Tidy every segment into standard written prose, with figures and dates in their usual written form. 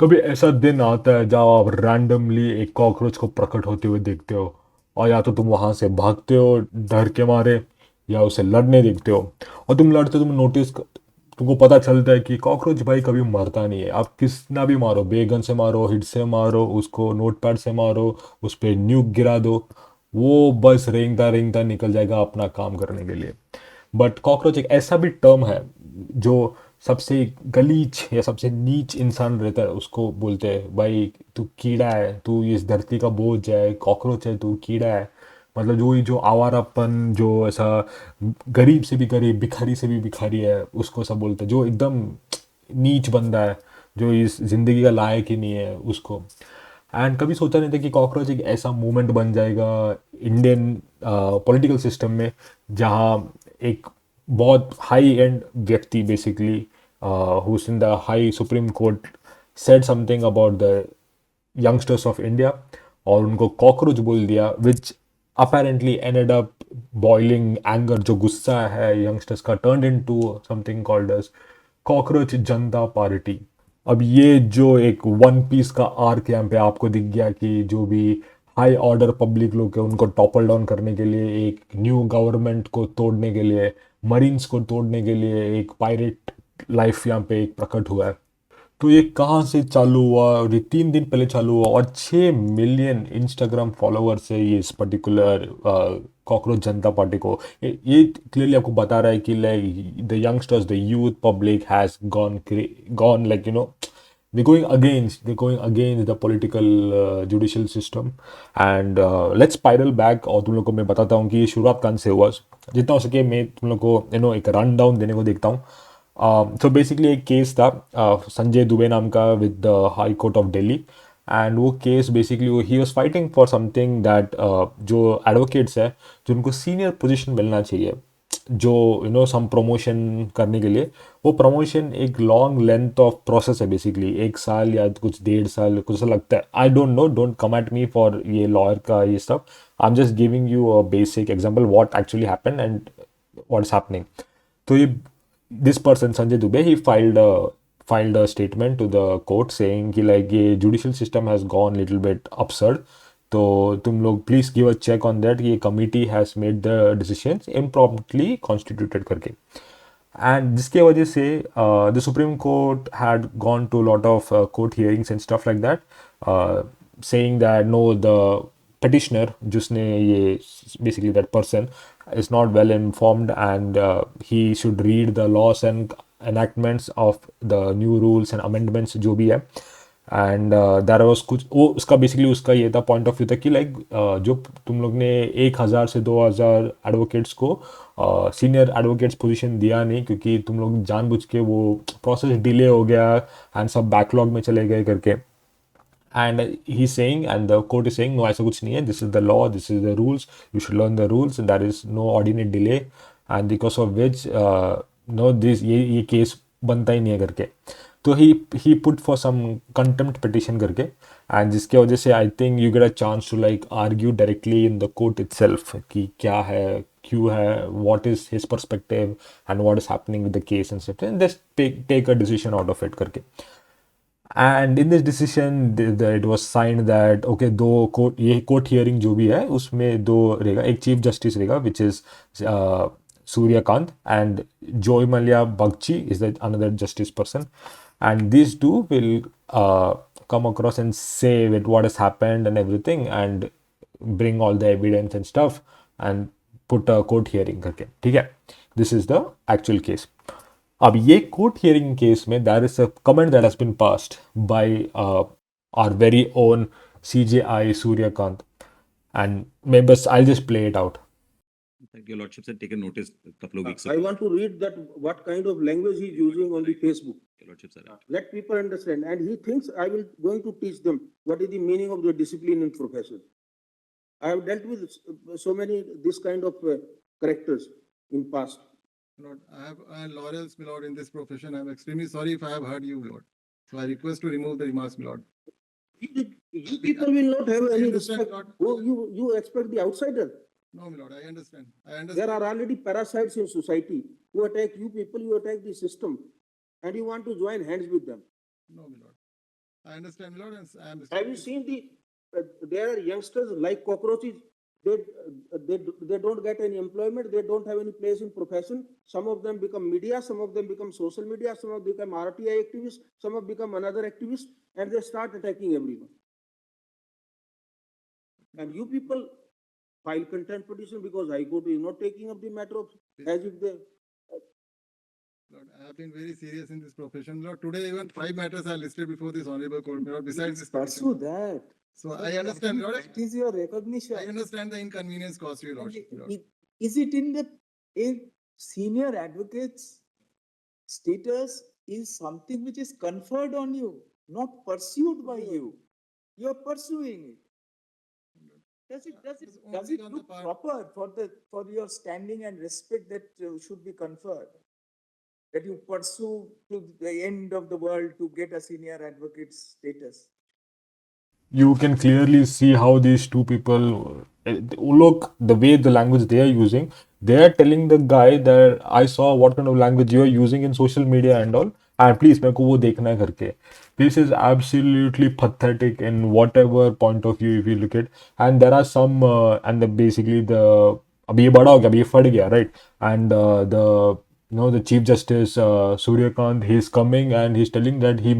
कभी ऐसा दिन आता है जब आप रैंडमली एक कॉकरोच को प्रकट होते हुए देखते हो, और या तो तुम वहां से भागते हो डर के मारे, या उसे लड़ने देखते हो। और तुम लड़ते तुम तुमको पता चलता है कि कॉकरोच भाई कभी मरता नहीं है। आप कितना भी मारो, बेगन से मारो, हिट से मारो, उसको नोटपैड से मारो, उस पर न्यूक गिरा दो, वो बस रेंगता रेंगता निकल जाएगा अपना काम करने के लिए। बट कॉकरोच एक ऐसा भी टर्म है जो सबसे गलीच या सबसे नीच इंसान रहता है उसको बोलते हैं, भाई तू कीड़ा है, तू इस धरती का बोझ है, कॉकरोच है, तू कीड़ा है। मतलब जो ये जो आवारापन, जो ऐसा गरीब से भी गरीब, भिखारी से भी भिखारी है, उसको सब बोलते हैं। जो एकदम नीच बंदा है, जो इस जिंदगी का लायक ही नहीं है, उसको। एंड कभी सोचा नहीं था कि कॉकरोच एक ऐसा मूवमेंट बन जाएगा इंडियन पॉलिटिकल सिस्टम में, जहाँ एक बहुत हाई एंड व्यक्ति basically, who's in the high Supreme Court, said something about the youngsters of India, और उनको कॉकरोच बोल दिया, which apparently ended up boiling anger, जो गुस्सा है यंगस्टर्स का, turn into something called as cockroach Janata party. अब ये जो एक वन पीस का आर्क यहाँ पे आपको दिख गया कि जो भी हाई ऑर्डर पब्लिक लोग है उनको टॉपल डाउन करने के लिए, एक न्यू गवर्नमेंट को तोड़ने के लिए, मरीन्स को तोड़ने के लिए एक पायरेट लाइफ यहाँ पे एक प्रकट हुआ है। तो ये कहाँ से चालू हुआ, और ये 3 दिन पहले चालू हुआ, और 6 मिलियन इंस्टाग्राम फॉलोअर्स है ये इस पर्टिकुलर कॉकरोच जनता पार्टी को। ये क्लियरली आपको बता रहा है कि like the youngsters, the youth public has gone like they're going against the political judicial system. And let's spiral back, और तुम लोग को मैं बताता हूँ कि ये शुरुआत कहाँ से हुआ। जितना हो सके मैं तुम लोग को एक रन डाउन देने को देखता हूँ। तो बेसिकली एक केस था संजय दुबे नाम का with the high court of Delhi. And वो case basically he was fighting for something that, जो एडवोकेट्स है, जो उनको सीनियर पोजीशन मिलना चाहिए, जो सम प्रमोशन करने के लिए। वो प्रमोशन एक लॉन्ग लेंथ ऑफ प्रोसेस है, बेसिकली 1 साल या कुछ 1.5 साल कुछ ऐसा लगता है। I don't know, don't come at me for ये लॉयर का ये सब। I am just giving you a basic example what actually happened and what is happening. तो ये this person Sanjay Dubey, he filed a statement to the court saying कि like ये judicial system has gone little bit absurd, तो तुम लोग please give a check on that, ये committee has made the decisions improperly constituted करके। And जिसके वजह से the supreme court had gone to lot of court hearings and stuff like that, saying that no, the petitioner, जिसने ये basically that person is not well informed, and he should read the laws and enactments of the new rules and amendments जो भी है। And there was कुछ वो उसका basically उसका ये था, पॉइंट ऑफ व्यू था कि लाइक जो तुम लोग ने 1,000 से 2,000 एडवोकेट्स को सीनियर एडवोकेट्स पोजीशन दिया नहीं, क्योंकि तुम लोग जानबूझ के वो प्रोसेस डिले हो गया एंड सब बैकलॉग में चले गए करके। And he saying and the court is saying no, ऐसा कुछ नहीं है, this is the law, this is the rules, you should learn the rules, and that is no ordinate delay, and because of which no this ये case बनता ही नहीं है करके। तो he put for some contempt petition करके, and जिसके वजह से I think you get a chance to like argue directly in the court itself कि क्या है, क्यों है, what is his perspective and what is happening with the case and stuff, and just take a decision out of it करके। And in this decision it was signed that okay, दो court, ये court hearing जो भी है उसमें दो रहेगा, एक चीफ जस्टिस रहेगा which is Suryakant, and Joymalya Bagchi is the another justice person, and these two will come across and say with what has happened and everything, and bring all the evidence and stuff, and put a court hearing करके, ठीक है। This is the actual case. अब ये court hearing case में there is a comment that has been passed by our very own CJI Suryakant, and मैं बस I just play it out. That your lordships had taken notice a couple of weeks I ago. want to read that what kind of language he is using on the Facebook. Your lordships are right. Let people understand. And he thinks I will going to teach them what is the meaning of the discipline in profession. I have dealt with so many this kind of characters in past. Lord, I have laurels, my lord, in this profession. I am extremely sorry if I have hurt you, my lord. So I request to remove the remarks, my lord. You people will not have I any understand, respect. Lord. Oh, you expect the outsider. No, my lord, I understand. I There understand. are already parasites in society who attack you people, you attack the system, and you want to join hands with them. No, my lord. I understand, Lord, and I am. Have you seen there are youngsters like cockroaches, they don't get any employment, they don't have any place in profession. Some of them become media, some of them become social media, some of them become RTI activists, some have become another activist, and they start attacking everyone. And you people file contempt petition because High Court is not taking up the matter of, as if they, Lord, I have been very serious in this profession. Lord, today even 5 matters are listed before this honorable court, Lord, besides this. Pursue petition. that. So I understand, Lord. That is your recognition. I understand the inconvenience caused to you, Lord. Is it in the senior advocate's status is something which is conferred on you, not pursued by you. You're pursuing it. Does Only it on the look part- proper for your standing and respect that should be conferred? That you pursue to the end of the world to get a senior advocate's status? You can clearly see how these two people look, the way the language they are using. They are telling the guy that I saw what kind of language you are using in social media and all, and please मेरे को वो देखना है करके. This is absolutely pathetic in whatever point of view if you look at. And there are some and the basically the अभी ये बड़ा हो गया, अभी ये फट गया, right? And the Chief Justice Suryakant, he is coming and he's telling that he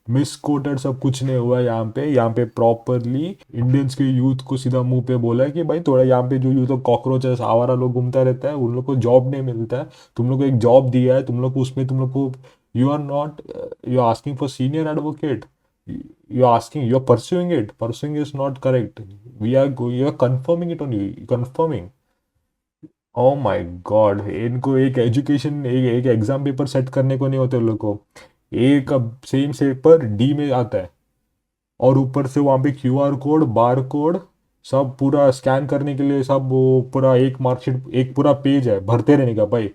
misquoted सब कुछ नहीं हुआ है यहाँ पे प्रॉपरली इंडियंस के यूथ को सीधा मुंह पे बोला है कि भाई थोड़ा यहाँ पे जो यूथ कॉकरोचेस आवारा लोग घूमता रहता है उन लोग को जॉब नहीं मिलता है, तुम लोग को एक जॉब दिया है, तुम लोग को उसमें तुम लोग को you are asking for senior advocate, you are pursuing is not correct, you are confirming it only confirming. Oh my god, इनको एक एजुकेशन एक एग्जाम पेपर सेट करने को नहीं होते उन लोग को. एक सेम पेपर डी में आता है और ऊपर से वहाँ पे QR कोड बार कोड सब पूरा स्कैन करने के लिए सब वो पूरा एक मार्कशीट एक पूरा पेज है भरते रहने का भाई.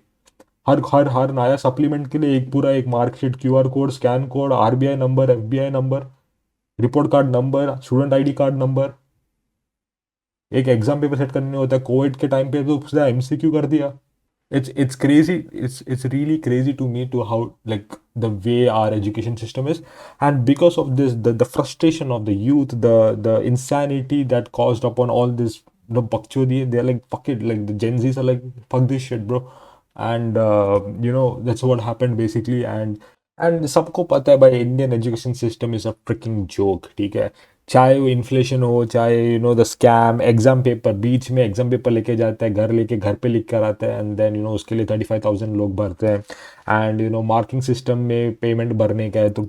हर नया सप्लीमेंट के लिए एक marksheet QR code scan code RBI number FBI number report card number student ID card number. एक एग्जाम पेपर सेट करने होता है. कोविड के टाइम पे तो सीधा MCQ कर दिया. It's crazy. It's really crazy to me to how like the way our education system is, and because of this, the frustration of the youth, the insanity that caused upon all this, bakchodi, they're like fuck it, like the Gen Zs are like fuck this shit, bro, and that's what happened basically, and सबको पता है भाई Indian education system is a freaking joke, ठीक है. चाहे वो inflation हो, चाहे द स्कैम, एग्जाम पेपर बीच में एग्जाम पेपर लेके जाता है, घर पे लिख कर आता है, एंड देन उसके लिए 35,000 लोग भरते हैं. एंड मार्किंग सिस्टम में पेमेंट भरने का है तो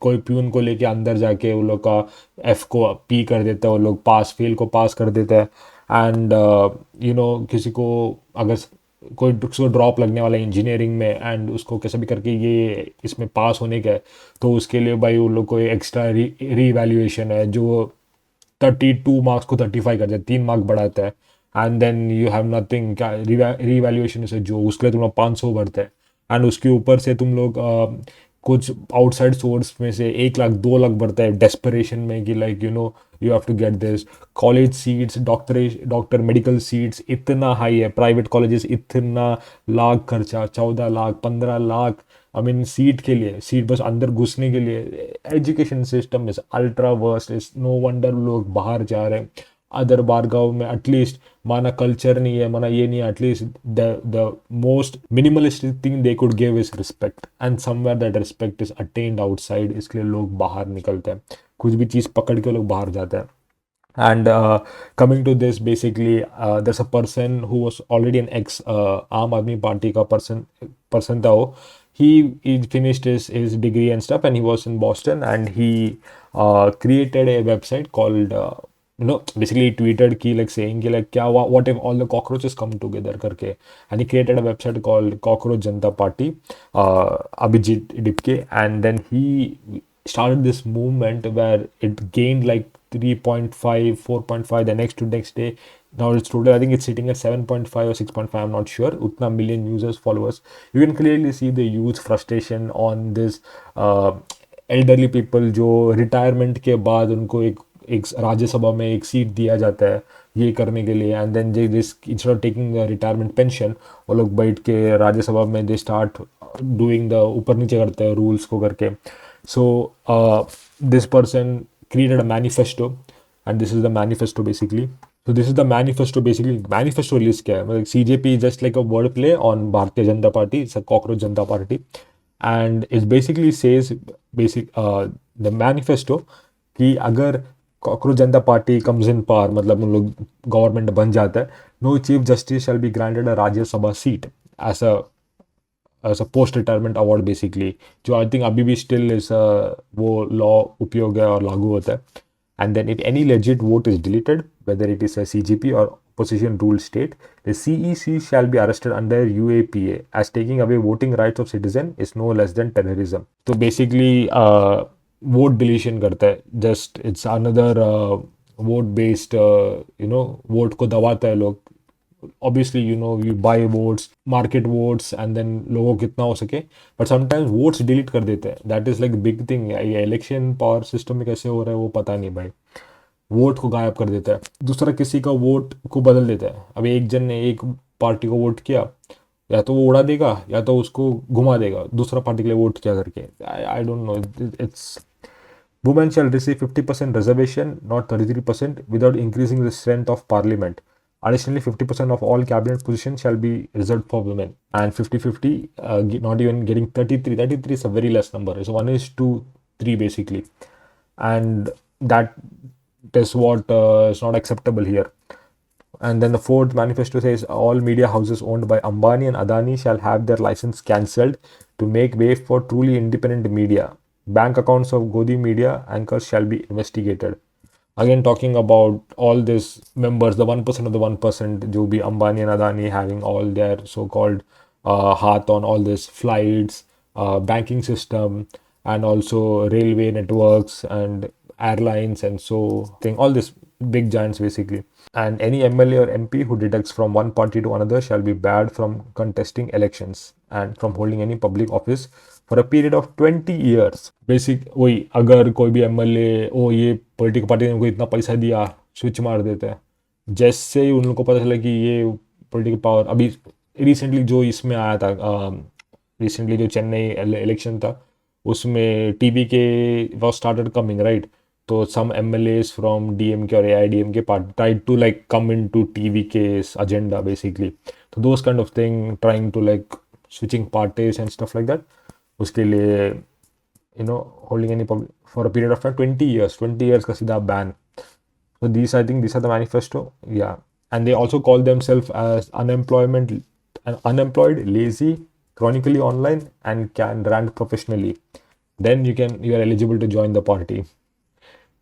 कोई प्यून को लेके अंदर जाके वो लोग का F को P कर देता है, वो लोग फेल को पास कर देता है. एंड किसी को अगर कोई ड्रॉप लगने वाला है इंजीनियरिंग में एंड उसको कैसे भी करके ये इसमें पास होने का है तो उसके लिए भाई उन लोग को एक्स्ट्रा रीवैल्यूएशन है जो 32 मार्क्स को 35 कर देता है, 3 मार्क बढ़ाता है. And then you have nothing, क्या रीवैल्यूएशन से जो उसके लिए तुम लोग 500 भरते हैं. एंड उसके ऊपर से तुम लोग कुछ आउटसाइड सोर्स में से 1 लाख 2 लाख भरता है डेस्परेशन में कि like you have to get this. College seats, doctor medical seats इतना हाई है, प्राइवेट कॉलेजेस इतना लाख खर्चा, 14 lakh 15 lakh I mean seat के लिए, सीट बस अंदर घुसने के लिए. Education system is ultra worst. Is no wonder लोग बाहर जा रहे हैं. अदर बारगांव में एटलीस्ट माना कल्चर नहीं है, माना ये नहीं है, at least the most minimalistic thing they could give is respect, and somewhere that respect is attend outside. इसके लिए लोग बाहर निकलते हैं, कुछ भी चीज़ पकड़ के लोग बाहर जाते हैं. And coming to this, basically, there's a person who was already an ex Aam Aadmi Party का person था वो. He finished his degree and stuff, and he was in Boston, and he created a website called basically he tweeted ki like saying ki like kya what if all the cockroaches come together करके, and he created a website called Cockroach Janata Party, Abhijit Dipke, and then he started this movement where it gained like 3.5, 4.5 the next day. Now it's total, I think it's sitting at 7.5 or 6.5, I'm not sure. Utna million users, followers. You can clearly see the youth frustration on this elderly people जो retirement के बाद उनको एक राज्यसभा में एक seat दिया जाता है ये करने के लिए, and then this instead of taking retirement pension वो लोग बैठ के राज्यसभा में दे स्टार्ट डूइंग द ऊपर नीचे करते हैं रूल्स को करके. So this person created a manifesto, and this is the manifesto basically. So this is the manifesto basically. Manifesto release क्या है? मतलब CJP is just like a word play on Bharatiya Janata Party. It's a cockroach Janata Party, and it basically says the manifesto कि अगर cockroach Janata party comes in power, मतलब उन लोग government बन जाता है, no chief justice shall be granted a Rajya Sabha seat as a post retirement award basically, जो I think अभी भी स्टिल इज वो लॉ उपयोग है और लागू होता है. And then if any legit vote is deleted, whether it is a CGP or opposition ruled state, the CEC shall be arrested under UAPA, as taking away voting rights of citizen is no less than terrorism. तो basically vote deletion करता है, just it's another vote based, vote को दबाता है लोग. obviously you buy votes, market votes, and then लोगों को कितना हो सके, but sometimes votes delete कर देते हैं. that is like big thing. ये election power system में कैसे हो रहा है वो पता नहीं भाई. वोट को गायब कर देता है, दूसरा किसी का वोट को बदल देता है. अभी एक जन ने एक पार्टी को वोट किया, या तो वो उड़ा देगा या तो उसको घुमा देगा दूसरा पार्टी के लिए वोट किया करके. I don't know. It's women shall receive 50% reservation, not 33%, without increasing the strength of parliament. Additionally, 50% of all cabinet positions shall be reserved for women, and 50-50, not even getting 33. 33 is a very less number. So 1:3 basically, and that is what is not acceptable here. And then the fourth manifesto says all media houses owned by Ambani and Adani shall have their license cancelled to make way for truly independent media. Bank accounts of Godi media anchors shall be investigated. Again, talking about all these members, the 1% of the 1%, जो भी Ambani and Adani having all their so-called हाथ on all these flights, banking system, and also railway networks and airlines, and so thing, all these big giants basically. And any MLA or MP who deducts from one party to another shall be barred from contesting elections and from holding any public office for a period of 20 years. Basic वही, अगर कोई भी MLA ओ ये political party ने उनको इतना पैसा दिया, स्विच मार देते हैं. जैसे ही उन लोगों को पता चला कि ये पॉलिटिकल पावर, अभी रिसेंटली जो इसमें आया था, रिसेंटली जो चेन्नई इलेक्शन था, उसमें टीवी के वॉज स्टार्टेड कमिंग राइट. तो some MLAs from DMK or AIDMK party tried to like come into TVK's agenda basically. So those kind of thing, trying to like switching parties and stuff like that. उसके लिए holding any public for a period of time 20 years. 20 years का सीधा ban. So I think these are the manifesto. Yeah. And they also call themselves as unemployed, lazy, chronically online, and can rant professionally. Then you are eligible to join the party.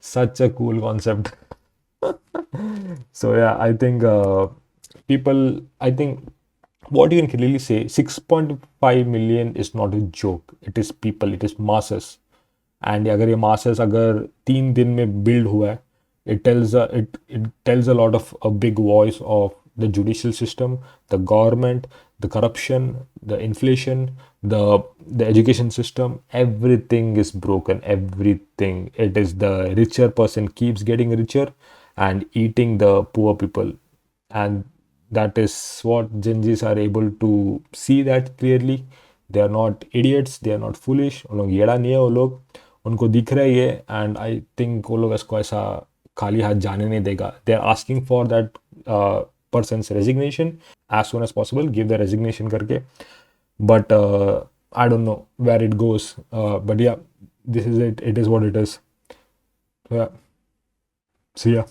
Such a cool concept. So yeah, I think what you can clearly say, 6.5 million is not a joke. It is people, it is masses. And अगर ये masses अगर 3 दिन में build हुआ है, it tells a lot of a big voice of the judicial system, the government, the corruption, the inflation, the education system. Everything is broken. Everything. It is the richer person keeps getting richer and eating the poor people. And that is what Gen Zs are able to see that clearly. They are not idiots. They are not foolish. उन लोग येड़ा नहीं है वो लोग. उनको दिख रहा है ये. And I think वो लोग इसको ऐसा खाली हाथ जाने नहीं देगा. They are asking for that person's resignation as soon as possible. Give the resignation करके. But I don't know where it goes. But yeah, this is it. It is what it is. Yeah. See ya.